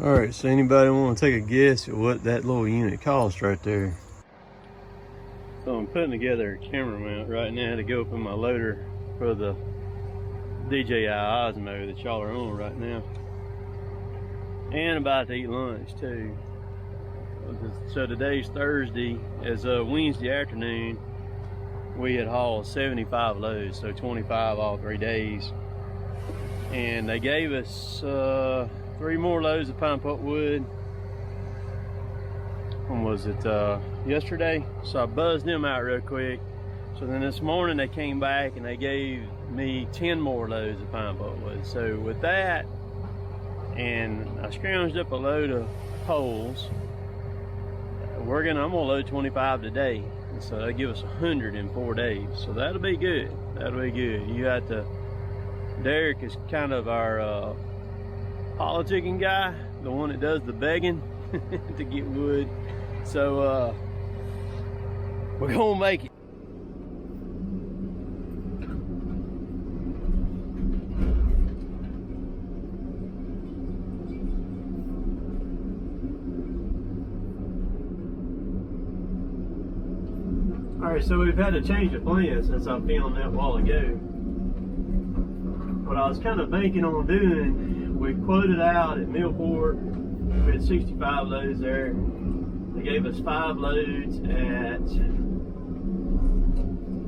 All right, so anybody want to take a guess at what that little unit cost right there? So I'm putting together a camera mount right now to go up in my loader for the DJI Osmo that y'all are on right now. And about to eat lunch too. So today's Thursday. As Wednesday afternoon, we had hauled 75 loads, so 25 all 3 days. And they gave us 3 more loads of pine pulp wood. When was it? Yesterday. So I buzzed them out real quick. So then this morning they came back and they gave me 10 more loads of pine pulp wood. So with that, and I scrounged up a load of poles. I'm gonna load 25 today, and so that'll give us 100 in 4 days. So that'll be good. That'll be good. You have to. Derek is kind of our politicking guy, the one that does the begging to get wood. So we're gonna make it. Alright, so we've had to change the plan since I filmed that a while ago. What I was kind of banking on doing, we quoted out at Millport. We had 65 loads there. They gave us 5 loads at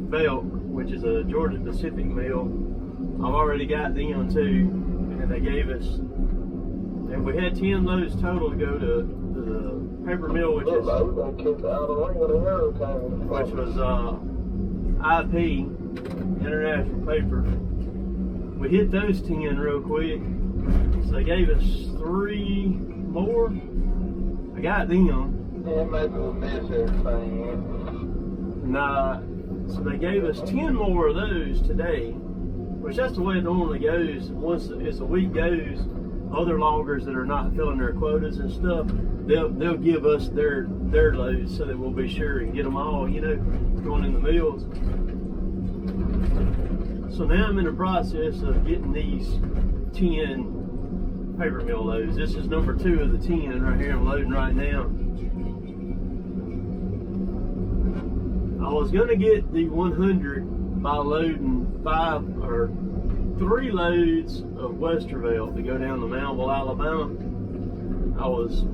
Belk, which is a Georgia Pacific mill. I've already got them too, and they gave us, and we had 10 loads total to go to the paper mill, which was IP, International Paper. We hit those 10 real quick, so they gave us 3 more. I got them. Yeah, maybe we'll miss everything. Nah, so they gave us 10 more of those today, which that's the way it normally goes. Once as the week goes, other loggers that are not filling their quotas and stuff, they'll give us their loads so that we'll be sure and get them all, you know, going in the mills. So now I'm in the process of getting these 10 paper mill loads. This is number 2 of the 10 right here I'm loading right now. I was gonna get the 100 by loading 3 loads of Westervelt to go down to Mountville, Alabama. I was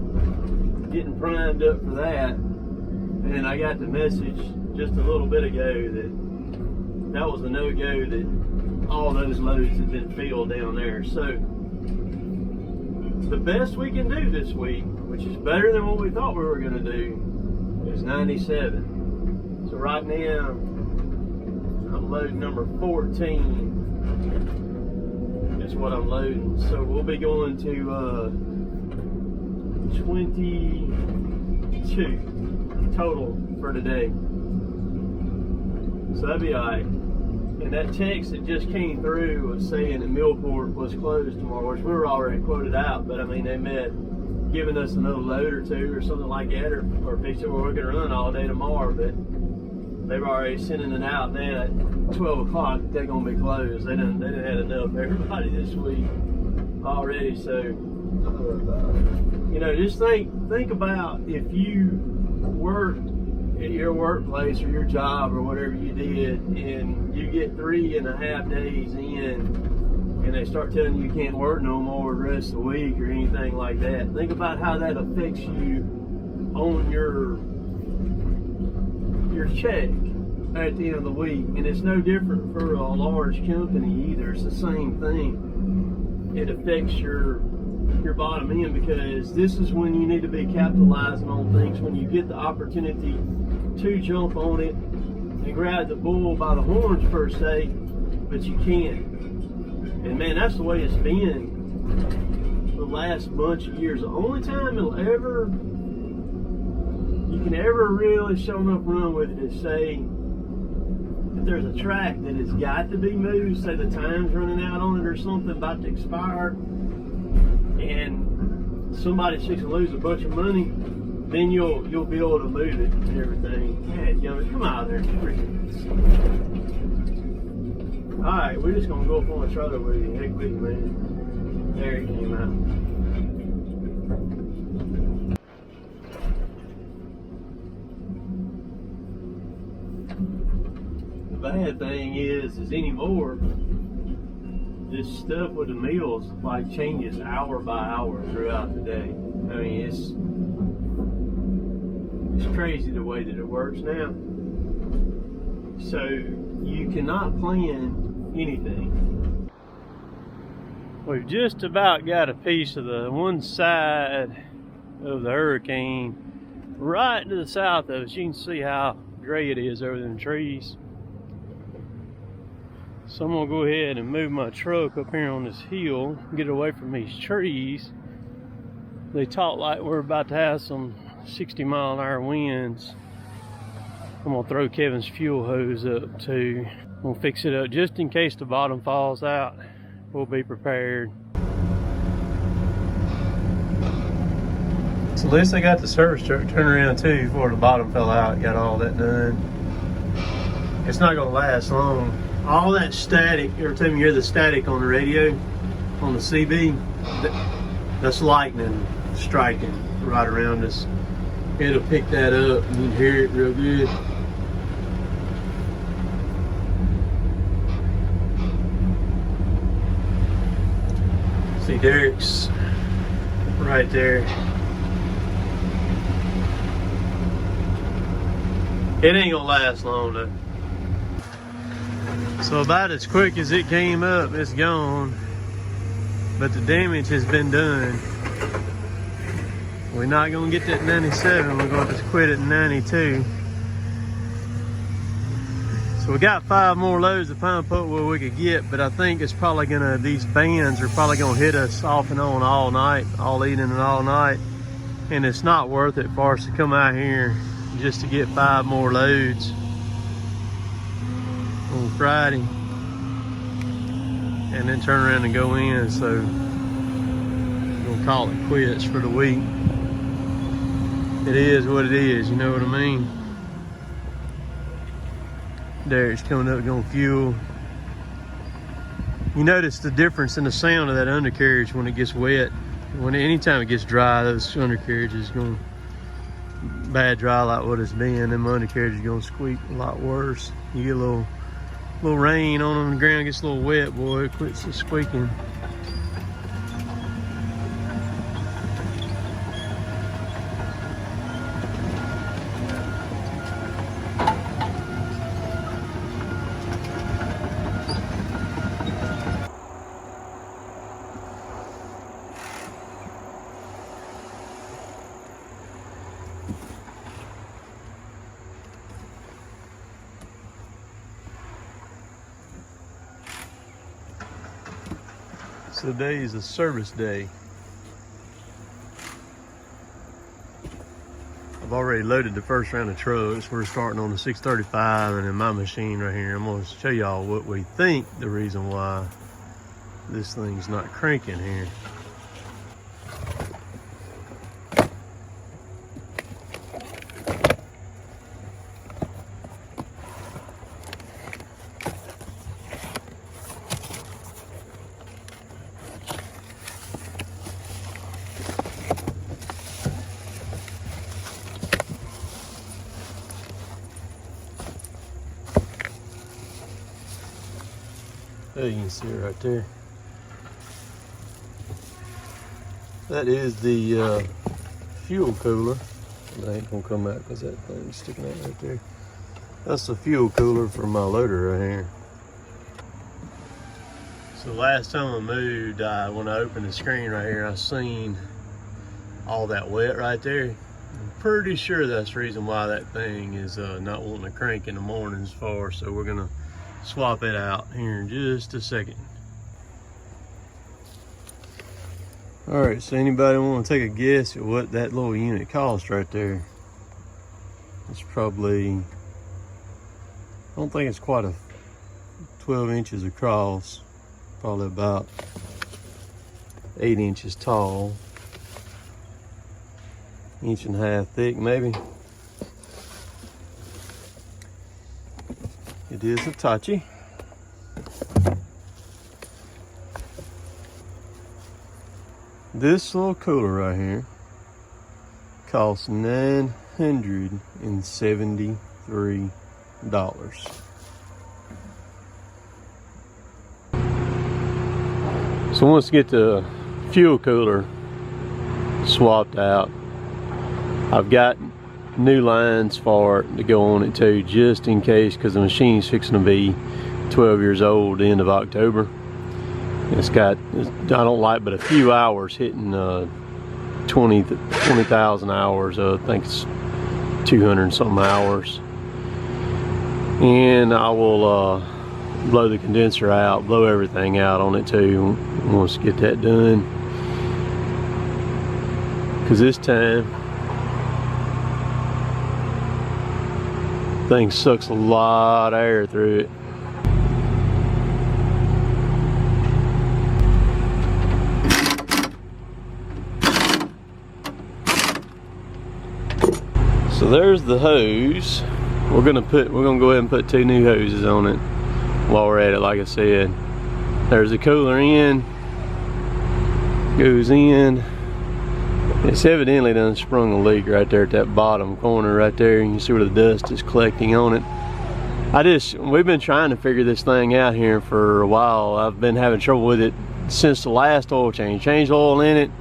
getting primed up for that, and I got the message just a little bit ago that was a no-go, that all those loads had been filled down there. So the best we can do this week, which is better than what we thought we were going to do, is 97. So right now I'm loading number 14 is what I'm loading. So we'll be going to 22 total for today. So that'd be alright. And that text that just came through was saying that Millport was closed tomorrow, which we were already quoted out, but I mean, they meant giving us another load or 2 or something like that, or fixing where we're going to run all day tomorrow, but they've already sending it out now at 12 o'clock that they're going to be closed. They didn't had enough for everybody this week already. So, you know, just think about if you worked at your workplace or your job or whatever you did, and you get 3.5 days in and they start telling you can't work no more the rest of the week or anything like that. Think about how that affects you on your check at the end of the week. And it's no different for a large company either. It's the same thing. It affects your bottom end, because this is when you need to be capitalizing on things, when you get the opportunity to jump on it and grab the bull by the horns per se, but you can't. And man, that's the way it's been the last bunch of years. The only time you can ever really show enough run with it is say if there's a track that has got to be moved, say the time's running out on it or something, about to expire, and somebody's fixing to lose a bunch of money, then you'll be able to move it and everything. Man, come out there. Alright, we're just gonna go up on the trailer with you. Heck with you, man. There he came out. The bad thing is anymore, this stuff with the meals like changes hour by hour throughout the day. I mean, it's crazy the way that it works now. So you cannot plan anything. We've just about got a piece of the one side of the hurricane right to the south of us. You can see how gray it is over them trees. So I'm gonna go ahead and move my truck up here on this hill, get away from these trees. They talk like we're about to have some 60-mile-an-hour winds. I'm gonna throw Kevin's fuel hose up too. I'm gonna fix it up just in case the bottom falls out. We'll be prepared. So at least I got the service truck turned around too before the bottom fell out. Got all that done. It's not gonna last long. All that static, every time you hear the static on the radio, on the CB, that's lightning striking right around us. It'll pick that up and you can hear it real good. See, Derek's right there. It ain't gonna last long though. So about as quick as it came up, it's gone. But the damage has been done. We're not gonna get that 97, we're gonna just quit at 92. So we got 5 more loads of pine put where we could get, but I think it's probably gonna, these bands are probably gonna hit us off and on all night, all evening and all night. And it's not worth it for us to come out here just to get 5 more loads on Friday and then turn around and go in. So we're gonna call it quits for the week. It is what it is, you know what I mean? Derek's coming up, going fuel. You notice the difference in the sound of that undercarriage when it gets wet. Anytime it gets dry, those undercarriages going bad dry like what it's been. Them undercarriages are gonna squeak a lot worse. You get a little rain on them, the ground gets a little wet, boy, it quits the squeaking. So today is a service day. I've already loaded the first round of trucks. We're starting on the 635 and in my machine right here. I'm gonna show y'all what we think the reason why this thing's not cranking here. There you can see it right there. That is the fuel cooler. That ain't gonna come out because that thing's sticking out right there. That's the fuel cooler for my loader right here. So last time I moved, when I opened the screen right here, I seen all that wet right there. I'm pretty sure that's the reason why that thing is not wanting to crank in the mornings for. So we're gonna swap it out here in just a second. All right, so anybody want to take a guess at what that little unit cost right there? It's probably, I don't think it's quite a 12 inches across, probably about 8 inches tall, 1.5 inches thick maybe. It is a Hitachi. This little cooler right here Cost $973. So once we get the fuel cooler swapped out, I've got new lines for it to go on it too, just in case, because the machine's fixing to be 12 years old the end of October. It's got, I don't like but a few hours hitting 20,000 hours. I think it's 200 and something hours. And I will blow the condenser out, blow everything out on it too once I get that done. Because this time, thing sucks a lot of air through it. So there's the hose. We're gonna go ahead and put 2 new hoses on it while we're at it. Like I said, there's the cooler end, goes in. It's evidently done sprung a leak right there at that bottom corner right there. You can see where the dust is collecting on it. We've been trying to figure this thing out here for a while. I've been having trouble with it since the last oil change. Changed oil in it,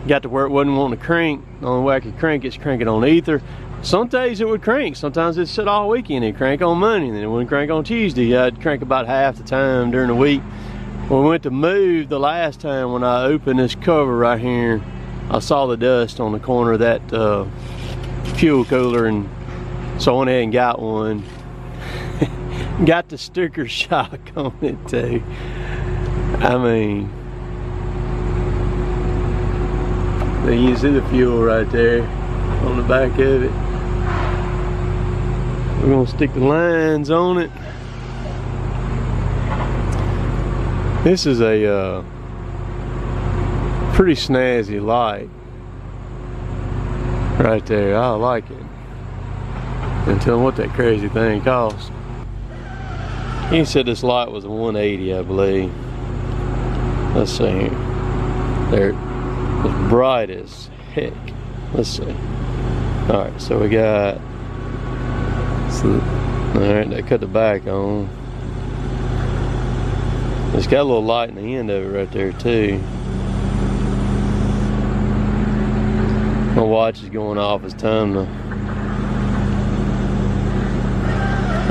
got to where it wasn't wanting to crank. The only way I could crank it's cranking on ether. Some days it would crank. Sometimes it'd sit all weekend. It'd crank on Monday and then it wouldn't crank on Tuesday. I'd crank about half the time during the week. When we went to move the last time, when I opened this cover right here, I saw the dust on the corner of that fuel cooler, and so I went ahead and got one. Got the sticker shock on it too. I mean, you can see the fuel right there on the back of it. We're gonna stick the lines on it. This is a pretty snazzy light right there. I like it. And tell them what that crazy thing cost. He said this light was a 180, I believe. Let's see here. There, it's bright as heck. Let's see. All right, so we got. All right, they cut the back on. It's got a little light in the end of it right there too. My watch is going off. It's time to.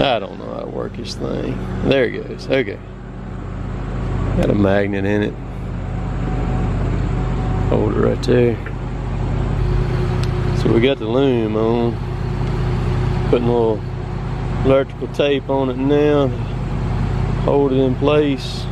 I don't know how to work this thing. There it goes. Okay. Got a magnet in it. Hold it right there. So we got the loom on. Putting a little electrical tape on it now to hold it in place.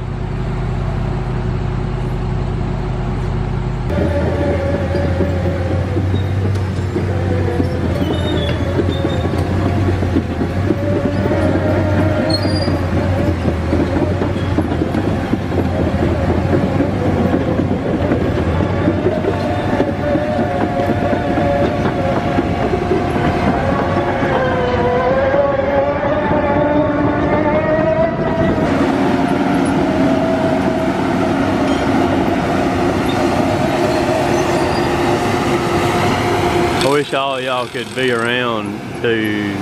I wish all y'all could be around to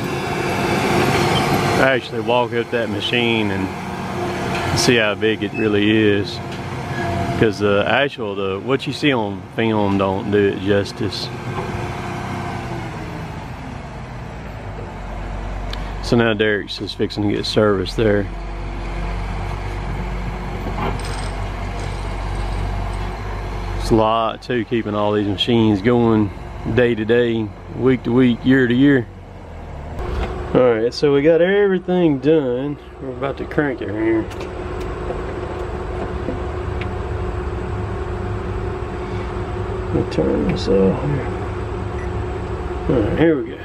actually walk up that machine and see how big it really is, because what you see on film don't do it justice. So now Derek's just fixing to get service there. It's a lot too, keeping all these machines going day to day, week to week, year to year. Alright, so we got everything done. We're about to crank it here. Let me turn this off here. Alright, here we go.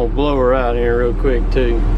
gonna blow her out here real quick too.